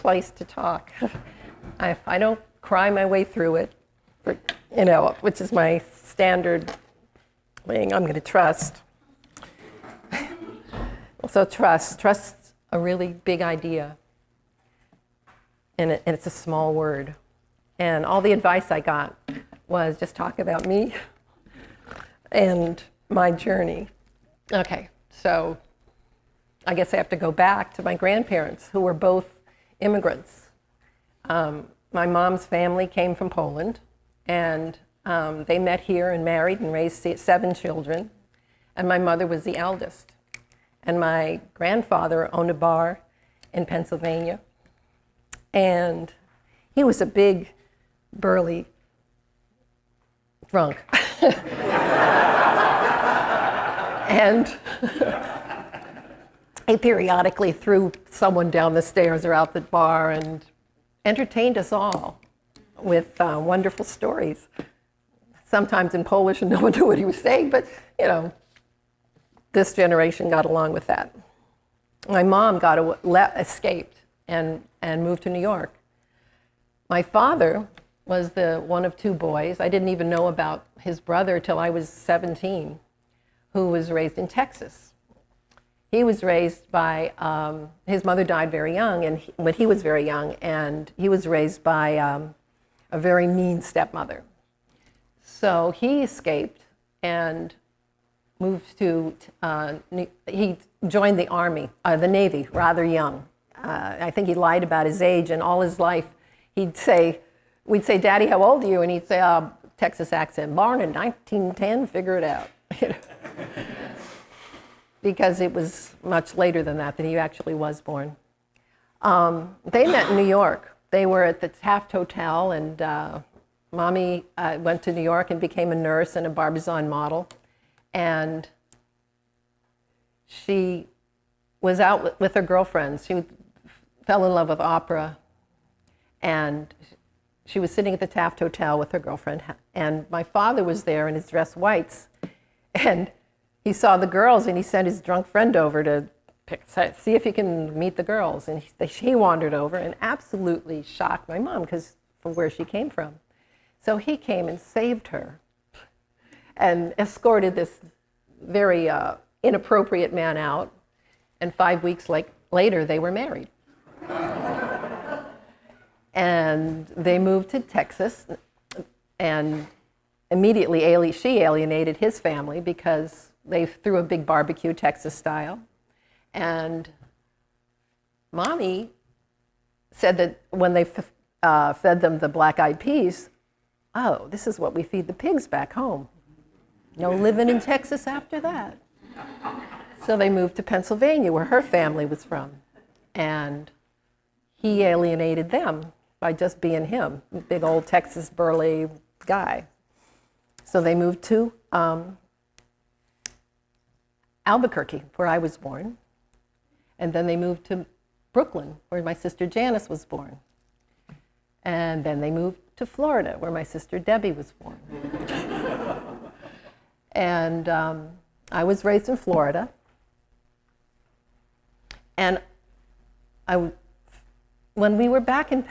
place to talk. I don't cry my way through it, which is my standard thing. I'm going to trust. So trust's a really big idea, and it's a small word. And all the advice I got was just talk about me and my journey. Okay, so I guess I have to go back to my grandparents, who were both immigrants. My mom's family came from Poland, and they met here and married and raised 7 children, and my mother was the eldest. And my grandfather owned a bar in Pennsylvania, and he was a big, burly drunk. And he periodically threw someone down the stairs or out the bar and entertained us all with wonderful stories, sometimes in Polish and no one knew what he was saying, but this generation got along with that. My mom escaped and moved to New York. My father was the one of 2 boys. I didn't even know about his brother till I was 17, who was raised in Texas. He was raised by, his mother died very young, when he was very young, and he was raised by a very mean stepmother. So he escaped and moved to, he joined the Army, the Navy, rather young. I think he lied about his age, and all his life we'd say, Daddy, how old are you? And he'd say, Texas accent, born in 1910, figure it out. Because it was much later than that he actually was born. They met in New York. They were at the Taft Hotel, and Mommy went to New York and became a nurse and a Barbizon model. And she was out with her girlfriends. She fell in love with opera, and she was sitting at the Taft Hotel with her girlfriend, and my father was there in his dress whites, and he saw the girls, and he sent his drunk friend over to see if he can meet the girls, and he wandered over and absolutely shocked my mom because from where she came from. So he came and saved her and escorted this very inappropriate man out, and 5 weeks later they were married. And they moved to Texas, and immediately she alienated his family because they threw a big barbecue, Texas style. And Mommy said that when they fed them the black-eyed peas, oh, this is what we feed the pigs back home. No living in Texas after that. So they moved to Pennsylvania, where her family was from. And he alienated them by just being him, big old Texas burly guy. So they moved to Albuquerque, where I was born. And then they moved to Brooklyn, where my sister Janice was born. And then they moved to Florida, where my sister Debbie was born. And I was raised in Florida. And when we were back in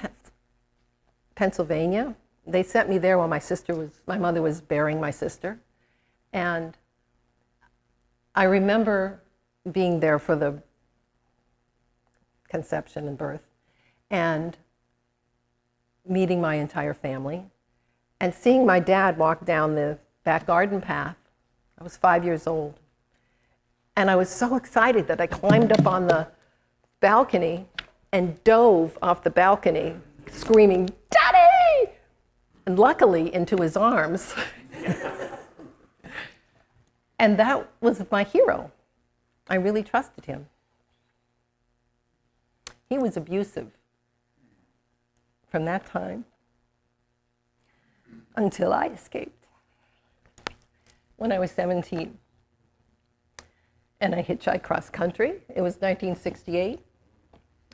Pennsylvania, they sent me there while my mother was burying my sister. And I remember being there for the conception and birth, and meeting my entire family, and seeing my dad walk down the back garden path. I was 5 years old. And I was so excited that I climbed up on the balcony and dove off the balcony, screaming, "Daddy!" And luckily into his arms. And that was my hero. I really trusted him. He was abusive from that time until I escaped when I was 17. And I hitchhiked cross country. It was 1968.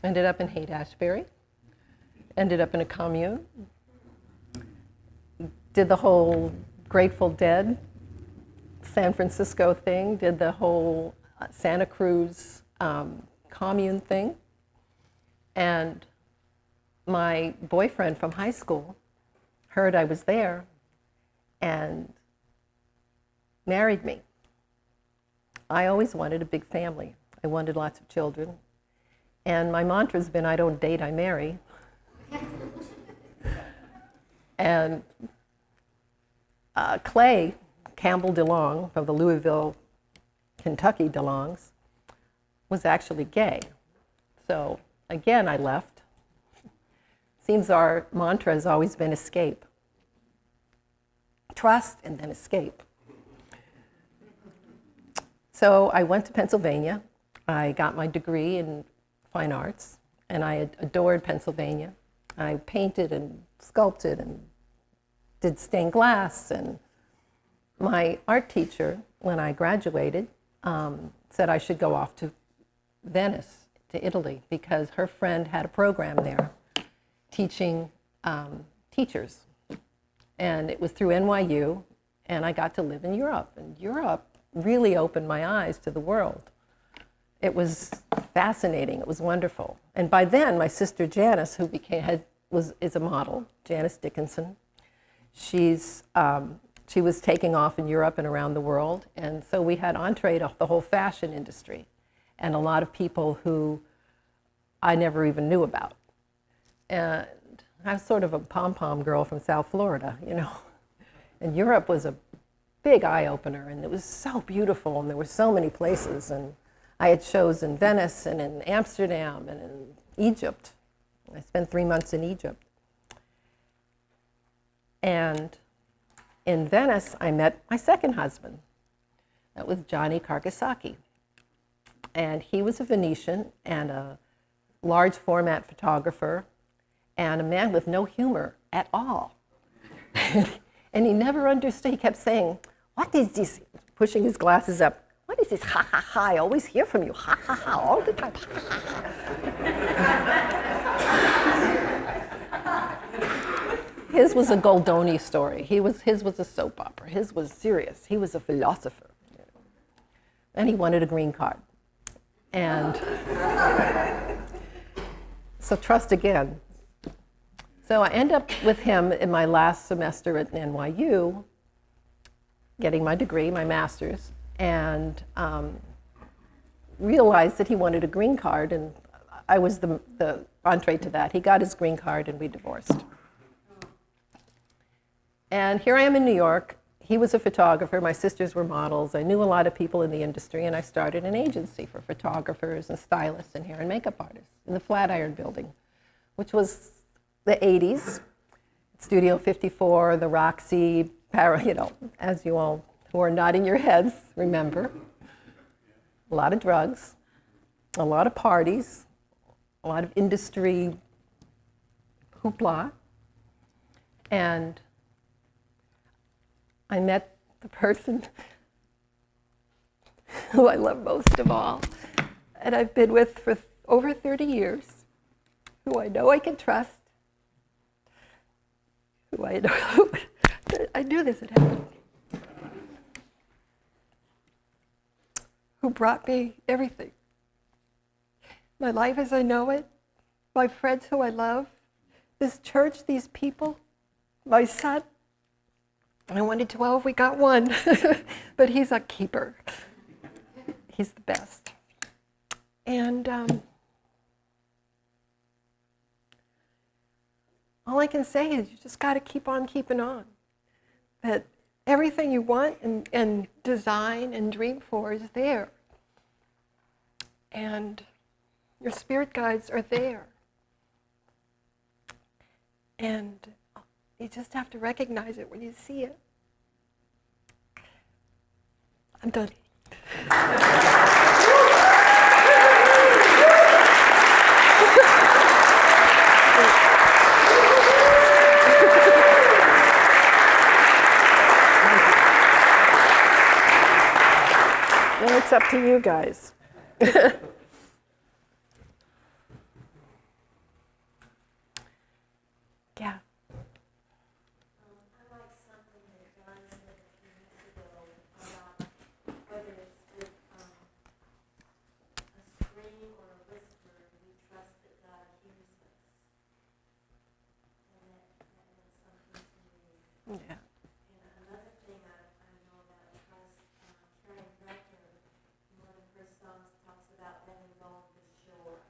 Ended up in Haight-Ashbury. Ended up in a commune. Did the whole Grateful Dead San Francisco thing. Did the whole Santa Cruz commune thing. And my boyfriend from high school heard I was there and married me. I always wanted a big family. I wanted lots of children. And my mantra's been, I don't date, I marry. And Clay Campbell DeLong from the Louisville, Kentucky DeLongs was actually gay. So again, I left. Seems our mantra has always been escape. Trust and then escape. So I went to Pennsylvania. I got my degree in fine arts, and I adored Pennsylvania. I painted and sculpted and did stained glass. And my art teacher, when I graduated, said I should go off to Venice, to Italy, because her friend had a program there teaching teachers. And it was through NYU, and I got to live in Europe. And Europe really opened my eyes to the world. It was fascinating. It was wonderful. And by then, my sister Janice, who is a model, Janice Dickinson, she was taking off in Europe and around the world. And so we had entree to the whole fashion industry and a lot of people who I never even knew about. And I was sort of a pom-pom girl from South Florida, you know. And Europe was a big eye-opener, and it was so beautiful, and there were so many places. And I had shows in Venice and in Amsterdam and in Egypt. I spent 3 months in Egypt. And in Venice, I met my second husband. That was Johnny Kargasaki. And he was a Venetian and a large format photographer and a man with no humor at all. And he never understood. He kept saying, "What is this?" Pushing his glasses up. "What is this? Ha ha ha. I always hear from you. Ha ha ha. All the time. Ha ha ha." His was a Goldoni story. His was a soap opera. His was serious. He was a philosopher. And he wanted a green card. And so trust again. So I end up with him in my last semester at NYU, getting my degree, my master's, and realized that he wanted a green card, and I was the entree to that. He got his green card, and we divorced. And here I am in New York. He was a photographer. My sisters were models. I knew a lot of people in the industry, and I started an agency for photographers and stylists and hair and makeup artists in the Flatiron Building, which was the 80s. Studio 54, the Roxy, you know, as you all who are nodding your heads remember. A lot of drugs, a lot of parties, a lot of industry hoopla, and I met the person who I love most of all, and I've been with for over 30 years, who I know I can trust, who I know, I knew this would happen, who brought me everything. My life as I know it, my friends who I love, this church, these people, my son. I wanted 12, we got one, but he's a keeper. He's the best. And all I can say is you just got to keep on keeping on. That everything you want and design and dream for is there. And your spirit guides are there. And you just have to recognize it when you see it. I'm done. Now it's up to you guys. Yeah. Yeah. And another thing I know about trust, Karen Becker, one of her songs talks about letting go of the shore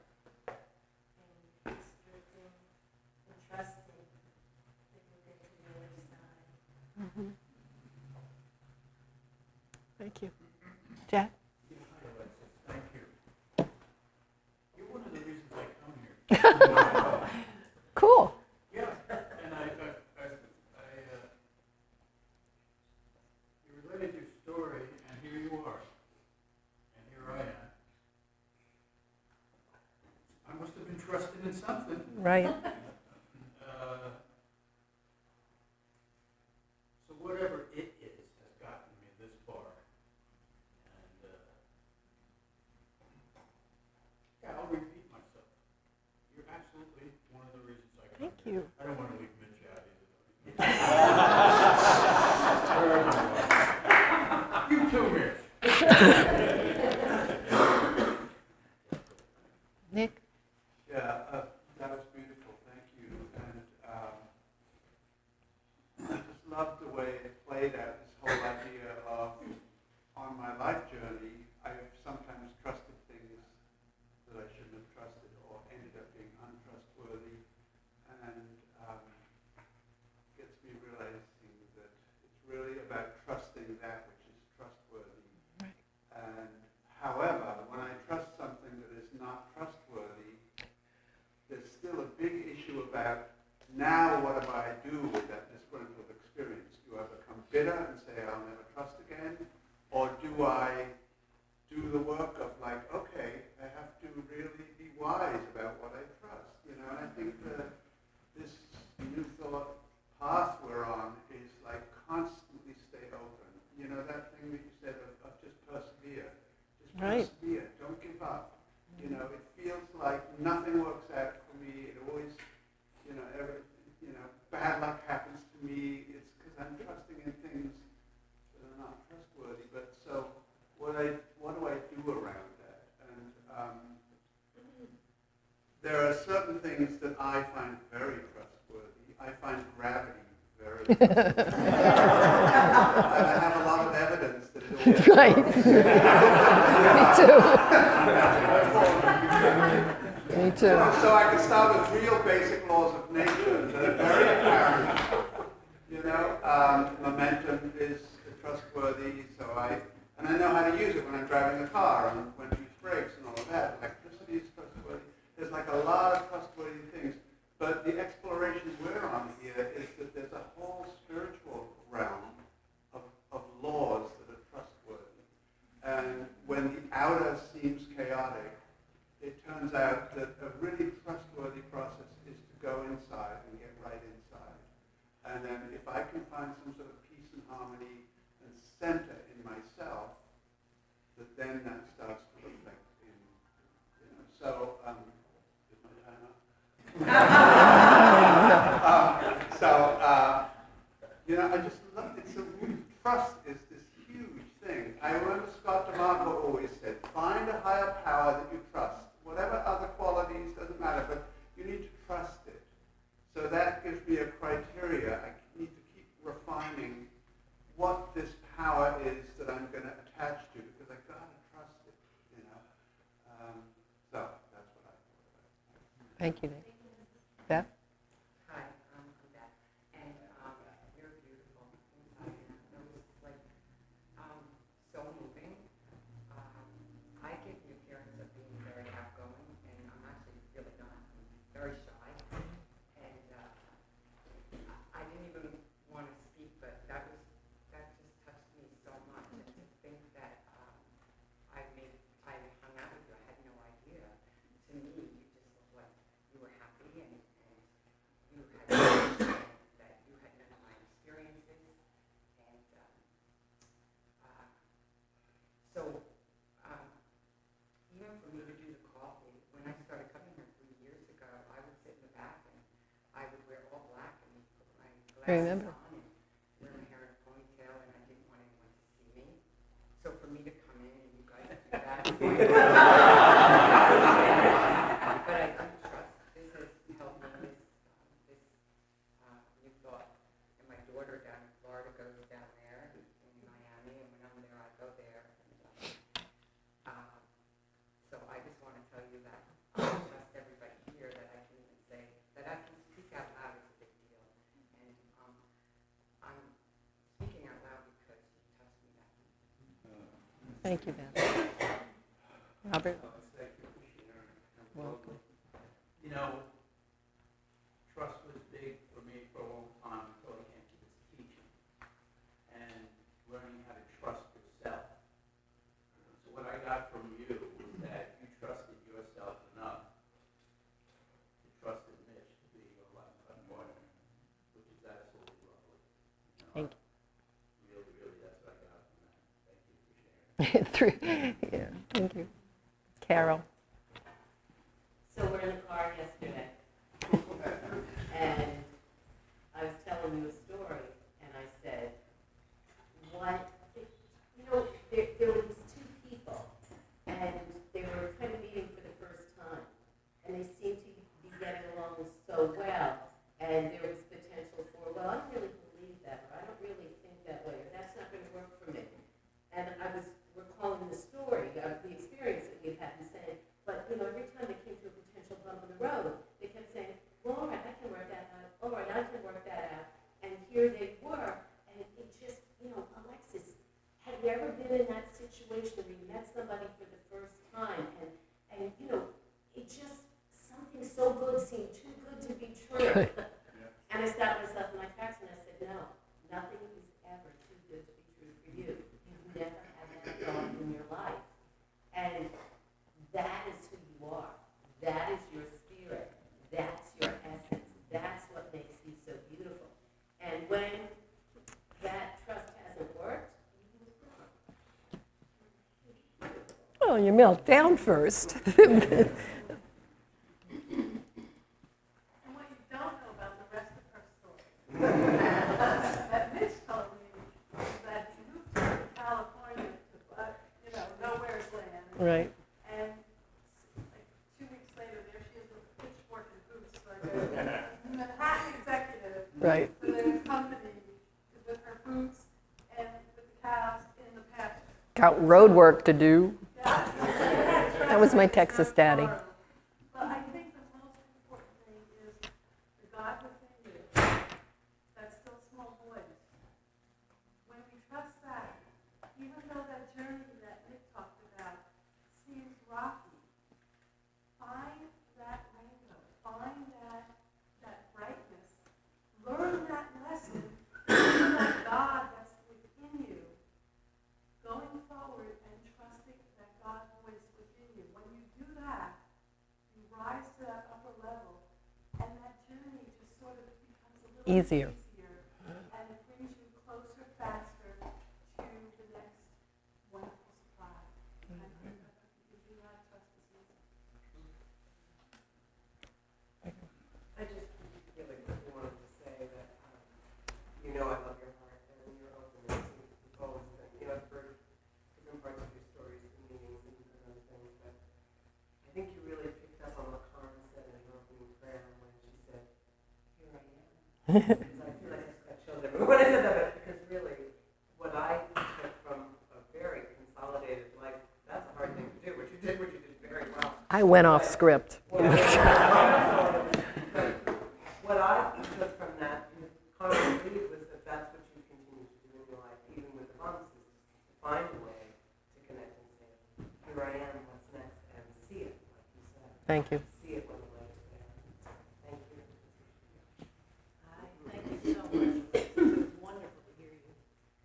and restricting and trusting that you'll get to the other side. Mm-hmm. Thank you. Jack? Yeah, hi, Alexis. Thank you. You're one of the reasons I come here. Cool. Yeah, and you related your story, and here you are, and here I am. I must have been trusted in something. Right. So whatever it is has gotten me this far, and yeah, I'll repeat myself. You're absolutely one of the reasons I come Thank here. you. I don't want to leave Mitch out either. You too, Mitch. Nick? Yeah, that was beautiful. Thank you. And I just loved the way it played out, this whole idea of, on my life journey, I've sometimes trusted things that I shouldn't have trusted or ended up being untrustworthy. And gets me realizing that it's really about trusting that which is trustworthy. Right. And however, when I trust something that is not trustworthy, there's still a big issue about now what do I do with that disgruntled experience? Do I become bitter and say I'll never trust again? Or do I do the work of like, okay, I have to really be wise about what I trust, you know? And I think this new thought path we're on is like constantly stay open. You know, that thing that you said of just persevere. Just Right. persevere. Don't give up. You know, it feels like nothing works out for me. It always, bad luck happens to me. It's because I'm trusting in things that are not trustworthy. But so, what do I do around that? And there are certain things that I find very trustworthy. I find gravity very trustworthy. And I have a lot of evidence that it always Right. Me too. So I can start with real basic laws of nature that are very apparent. Momentum is trustworthy, and I know how to use it when I'm driving a car and when to use brakes and all of that. Electricity is trustworthy. There's like a lot of trustworthy things, but the exploration we're on here is that there's a whole spiritual realm of laws that are trustworthy. And when the outer seems chaotic, it turns out that a really trustworthy process is to go inside and get right inside. And then if I can find some sort of peace and harmony and center in myself, then that starts to reflect in, So, is my time up? I just love it. So trust is this huge thing. I remember Scott DeMarco always said, find a higher power that you trust. Whatever other qualities, doesn't matter, but you need to trust it. So that gives me a criteria. I need to keep refining what this power is that I'm going to attach to, because I've got to trust it, So that's what I thought about. Thank you, Nick. Beth? Hi, I'm Beth, and you're beautiful inside, and it was like so moving. I give the appearance of being very outgoing, and I'm actually really not. I'm very shy, and I didn't even want to speak, but that just touched me so much. And to think that I hung out with you, I had no idea. To me, you just looked like you were happy and you had that you had none of my experiences, and so even for me to do the coffee, when I started coming here 3 years ago, I would sit in the back and I would wear all black and put my glasses remember. on and wear my hair in a ponytail, and I didn't want anyone to see me. So for me to come in and you guys do that, but I do trust this has helped me. This new thought, and my daughter Thank you, Beth. Robert? Thank you for sharing. Welcome. You know, trust was big for me for a long time until I came to this teaching and learning how to trust yourself. So what I got from you was that you trusted yourself enough to trust in Mitch to be your lifetime partner, which is absolutely lovely. You know, Thank really, really, that's what I got from that. Thank you for sharing. you. Yeah, thank you. Carol? So we're in the car yesterday, and I was telling you a story, and I said, what, there were these two people, and they were kind of meeting for the first time, and they seemed to be getting along so well, and there was potential for, well, I don't really believe that, or I don't really think that way, or that's not going to work for me. And I was recalling the story of the experience that we've had and saying, but every time they came to a potential bump in the road, they kept saying, well, all right, I can work that out. All right, I can work that out. And here they were, and it just, Alexis, have you ever been in that situation where you met somebody for the first time, and it just, something so good seemed too good to be true. And I stopped myself in my taxi and I said, no, nothing is ever too good to be true for you. You've never had that thought in your life. And that is who you are. That is your spirit. That's your essence. That's what makes you so beautiful. And when that trust hasn't worked, you move on. Oh, you melt down first. And what you don't know about the rest of her story, that Mitch told me, is that he moved to California to, nowhere's land. Right. And like 2 weeks later, there she is with a pitchfork and boots, like a Manhattan executive. Right. With a company, with her boots and with the cows in the pasture. Got road work to do. Yeah. That was my Texas daddy. But I think the most important thing is the God within you, that still small voice. When we trust that, even though that journey that Nick talked about seems rocky, find that rainbow, find that brightness, learn that lesson, learn that God that's within you, going forward and trusting that God voice within you. When you do that, you rise to that upper level, and that journey just sort of becomes a little Easier. easier, and it brings you closer, faster to the next wonderful surprise. And if you do that, trust is easy. I just really quickly wanted to say that, I love your heart and your openness. You've always been, I've heard different parts of your stories in meetings and other things, but I think you really picked up on what Carmen said in her opening prayer when she said, here I am. Because I feel like I just got chills everywhere when I said that, but because really, what I took from a very consolidated life, that's a hard thing to do, which you did very well. I went off script. What I took from that Carmen belief was that that's what you continue to do in your life, even with the promises, to find a way to connect and say, here I am, what's next, and see it, like you said. Thank you. See it when the light is there. Thank you. Thank you so much. It was wonderful to hear you.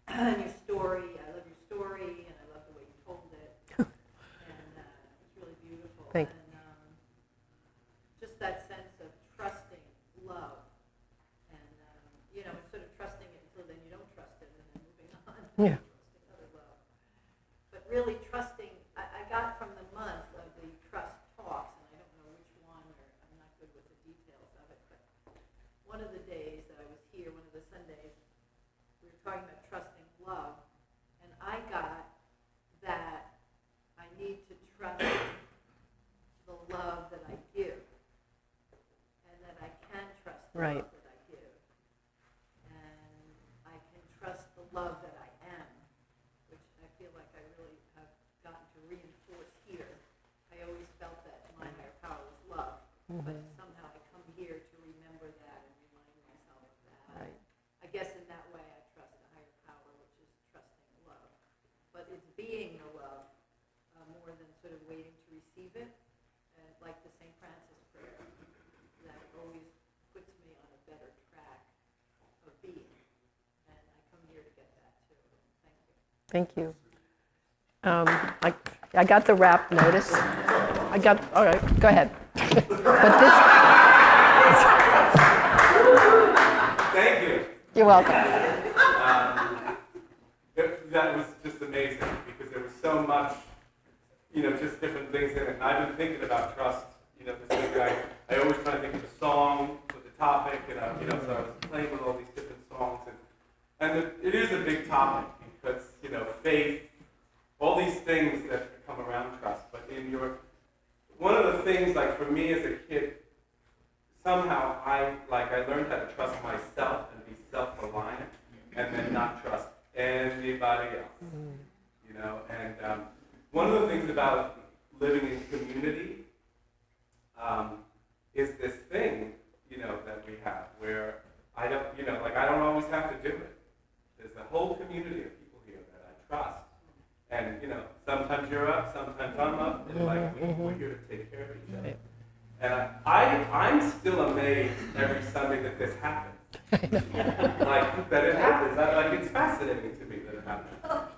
And your story, I love your story, and I love the way you told it. And it's really beautiful. Thank you. And just that sense of trusting love. And, instead of trusting it until then you don't trust it and then moving on. Yeah. Trusting other love. But really trusting, I got from the month of the trust talks, and I don't know which one, or I'm not good with the details of it, but one of the days that I was here, one of the Sundays, we were talking about trusting love, and I got that I need to trust the love that I give, and that I can trust the Right. love that I give, and I can trust the love that I am, which I feel like I really have gotten to reinforce here. I always felt that my higher power was love, but somehow I come here to remember that and remind myself of that. Right. I guess in that way I trust the higher power, which is trusting love. But it's being the love Thank you. I got the wrap notice. All right, go ahead. But this, Thank you. you're welcome. That was just amazing because there was so much, just different things in it. And I've been thinking about trust, this week. I always try to think of a song with the topic, and so I was playing with all these different songs, and it is a big topic because faith, all these things that come around trust. But one of the things, like for me as a kid, somehow I learned how to trust myself and be self-reliant, and then not trust anybody else. And one of the things about living in community is this thing, that we have where I don't always have to do it. There's a whole community of people here that I trust. And, sometimes you're up, sometimes I'm up, and we're here to take care of each other. And I'm still amazed every Sunday that this happens. That it happens. It's fascinating to me that it happens.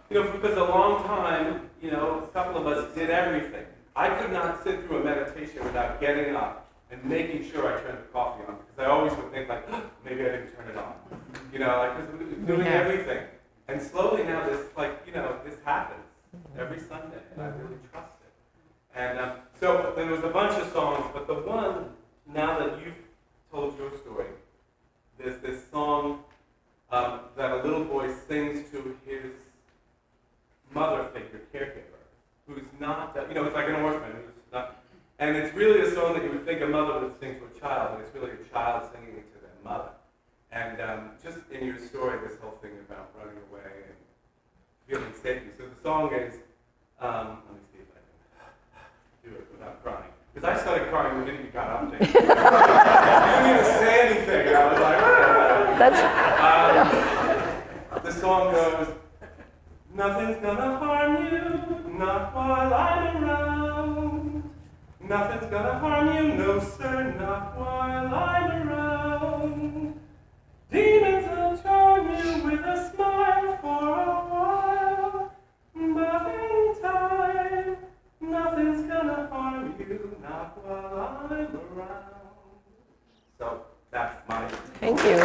Because a long time, a couple of us did everything. I could not sit through a meditation without getting up and making sure I turned the coffee on, because I always would think maybe I didn't turn it on. Because we were doing everything. And slowly now this happens every Sunday, and I really trust it. And so there was a bunch of songs, but the one, now that you've told your story, there's this song that a little boy sings to his mother figure, caregiver, who's not, it's like an orphan, who's not, and it's really a song that you would think a mother would sing to a child, and it's really a child singing it to their mother. And just in your story, this whole thing about running away and feeling safety. So the song is, let me see if I can do it without crying. Because I started crying the minute you got up there. You didn't even say anything. And I was like, the song goes, nothing's gonna harm you, not while I'm around. Nothing's gonna harm you, no sir, not while I'm around. Demons will charm you with a smile for a while, but in time, nothing's gonna harm you, not while I'm around. So that's my... Thank you.